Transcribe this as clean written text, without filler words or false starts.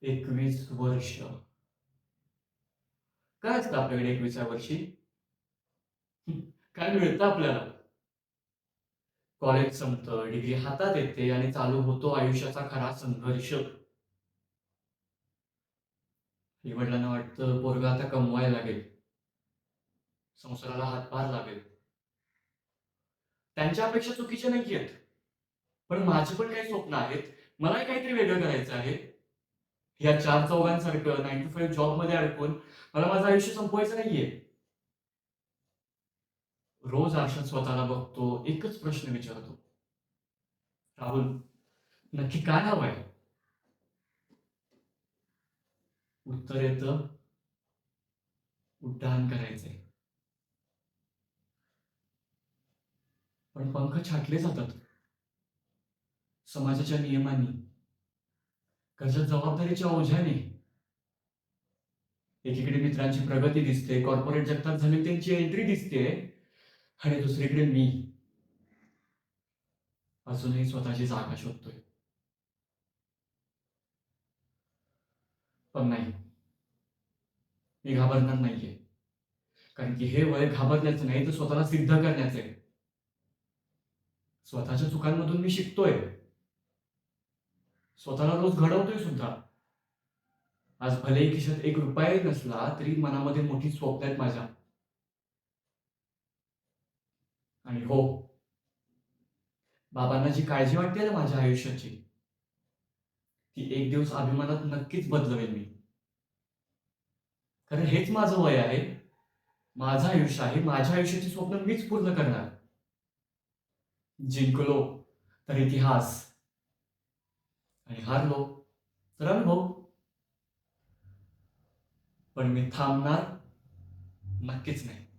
21 वर्ष. काय असतं आपल्याकडे 21व्या वर्षी? हं, काय मिळतं आपल्याला? कॉलेज संपतं, डिग्री हातात येते आणि चालू होतो आयुष्याचा खरा संघर्ष. आई-वडिलांना वाटतं पोरगा आता कमवायला लागेल, संसाराला हातभार लागेल. त्यांच्या अपेक्षा चुकीच्या नाहीयेत. पण माझी पण काही स्वप्न आहेत. मलाही काहीतरी वेगळं करायचं आहे. या चार चौघांसारखं 9 to 5 जॉबमध्ये अडकून मला माझं आयुष्य संपवायचं नाहीये. रोज आरशात स्वतःला बघतो, एकच प्रश्न विचारतो, "राहुल, नक्की काय हवंय?" उत्तर येतं, "उड्डाण करायचंय." पण पंख छाटले जातात समाजाच्या नियमांनी, घरच्या जबाबदारीच्या ओझ्याने. एकीकडे मित्रांची प्रगती दिसते, कॉर्पोरेट जगतात झालेली त्यांची एंट्री दिसते आणि दुसरीकडे मी अजूनही स्वतःची जागा शोधतोय. पण नाही, मी घाबरणार नाहीये. कारण की हे वय घाबरण्याचं नाही, तर स्वतःला सिद्ध करण्याचं आहे. स्वतःच्या चुकांमधून मी शिकतोय. स्वतःला रोज घडवतोय सुद्धा. आज भलेही खिशात ₹1 नसला, तरी मनामध्ये मोठी स्वप्न आहेत माझ्या. आणि हो, बाबांना जी काळजी वाटते ना माझ्या आयुष्याची, ती एक दिवस अभिमानात नक्कीच बदलवेन मी. कारण हेच माझं वय आहे. माझं आयुष्य आहे. माझ्या आयुष्याची स्वप्न मीच पूर्ण करणार. जिंकलो तर इतिहास आणि हारलो तर अनुभव. पण मी थांबणार नक्कीच नाही.